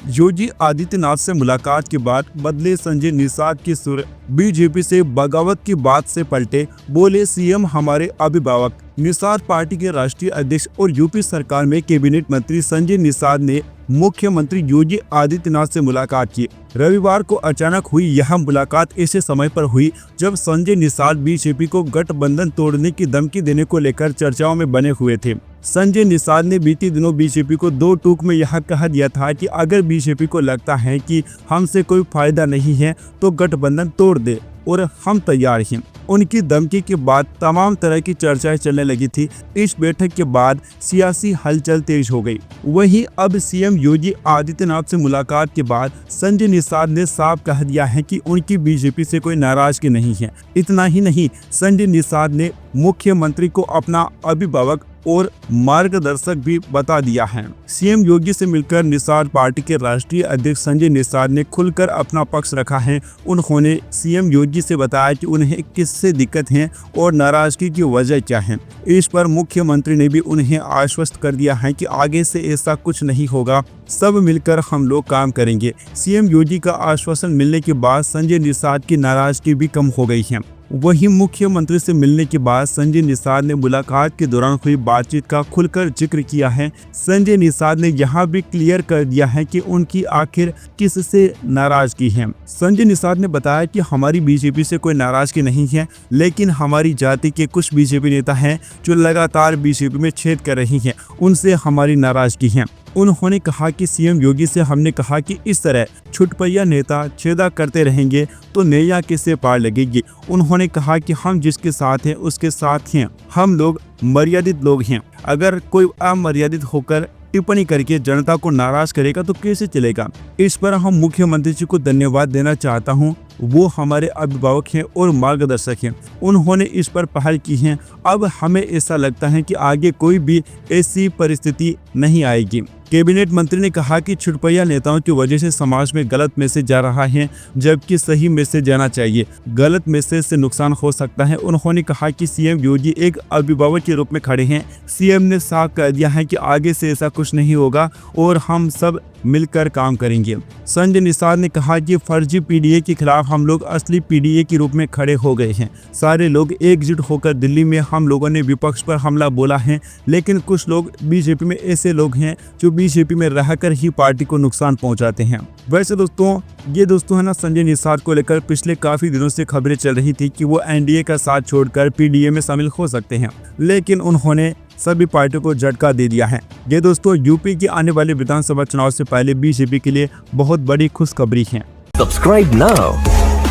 योगी आदित्यनाथ से मुलाकात के बाद बदले संजय निषाद की सुर। बीजेपी से बगावत की बात से पलटे, बोले सीएम हमारे अभिभावक। निषाद पार्टी के राष्ट्रीय अध्यक्ष और यूपी सरकार में कैबिनेट मंत्री संजय निषाद ने मुख्यमंत्री योगी आदित्यनाथ से मुलाकात की। रविवार को अचानक हुई यह मुलाकात ऐसे समय पर हुई जब संजय निषाद बीजेपी को गठबंधन तोड़ने की धमकी देने को लेकर चर्चाओं में बने हुए थे। संजय निषाद ने बीते दिनों बीजेपी को दो टूक में यह कह दिया था कि अगर बीजेपी को लगता है कि हमसे कोई फायदा नहीं है तो गठबंधन तोड़ दे और हम तैयार हैं। उनकी धमकी के बाद तमाम तरह की चर्चाएं चलने लगी थी। इस बैठक के बाद सियासी हलचल तेज हो गई। वहीं अब सीएम योगी आदित्यनाथ से मुलाकात के बाद संजय निषाद ने साफ कह दिया है कि उनकी बीजेपी से कोई नाराजगी नहीं है। इतना ही नहीं, संजय निषाद ने मुख्यमंत्री को अपना अभिभावक और मार्गदर्शक भी बता दिया है। सीएम योगी से मिलकर निषाद पार्टी के राष्ट्रीय अध्यक्ष संजय निषाद ने खुलकर अपना पक्ष रखा है। उन्होंने सीएम योगी से बताया कि उन्हें किससे दिक्कत है और नाराजगी की वजह क्या है। इस पर मुख्यमंत्री ने भी उन्हें आश्वस्त कर दिया है कि आगे से ऐसा कुछ नहीं होगा, सब मिलकर हम लोग काम करेंगे। सीएम योगी का आश्वासन मिलने के बाद संजय निषाद की नाराजगी भी कम हो गई है। वहीं मुख्यमंत्री से मिलने के बाद संजय निषाद ने मुलाकात के दौरान हुई बातचीत का खुलकर जिक्र किया है। संजय निषाद ने यहां भी क्लियर कर दिया है कि उनकी आखिर किससे नाराजगी है। संजय निषाद ने बताया कि हमारी बीजेपी से कोई नाराजगी नहीं है, लेकिन हमारी जाति के कुछ बीजेपी नेता हैं जो लगातार बीजेपी में छेद कर रही हैं, उनसे हमारी नाराजगी है। उन्होंने कहा कि सीएम योगी से हमने कहा कि इस तरह छुटपैया नेता छेदा करते रहेंगे तो नैया किससे पार लगेगी। उन्होंने कहा कि हम जिसके साथ हैं उसके साथ हैं, हम लोग मर्यादित लोग हैं। अगर कोई अमर्यादित होकर टिप्पणी करके जनता को नाराज करेगा तो कैसे चलेगा। इस पर हम मुख्यमंत्री जी को धन्यवाद देना चाहता हूं, वो हमारे अभिभावक हैं और मार्गदर्शक हैं। उन्होंने इस पर पहल की है। अब हमें ऐसा लगता है कि आगे कोई भी ऐसी परिस्थिति नहीं आएगी। कैबिनेट मंत्री ने कहा कि छुटपैया नेताओं की वजह से समाज में गलत मैसेज जा रहा है, जबकि सही मैसेज जाना चाहिए। गलत मैसेज से नुकसान हो सकता है। उन्होंने कहा कि सीएम योगी एक अभिभावक के रूप में खड़े हैं। सीएम ने साफ कह दिया है कि आगे से ऐसा कुछ नहीं होगा और हम सब मिलकर काम करेंगे। संजय निषाद ने कहा कि फर्जी पीडीए के खिलाफ हम लोग असली पीडीए के रूप में खड़े हो गए हैं। सारे लोग एकजुट होकर दिल्ली में हम लोगों ने विपक्ष पर हमला बोला है, लेकिन कुछ लोग बीजेपी में ऐसे लोग हैं जो बीजेपी में रहकर ही पार्टी को नुकसान पहुंचाते हैं। वैसे दोस्तों, ये है ना, संजय निषाद को लेकर पिछले काफी दिनों से खबरें चल रही थी कि वो एनडीए का साथ छोड़कर पीडीए में शामिल हो सकते हैं, लेकिन उन्होंने सभी पार्टियों को झटका दे दिया है। ये दोस्तों यूपी के आने वाले विधानसभा चुनाव से पहले बीजेपी के लिए बहुत बड़ी खुशखबरी है। Subscribe now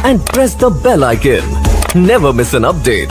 and press the bell icon. Never miss an update.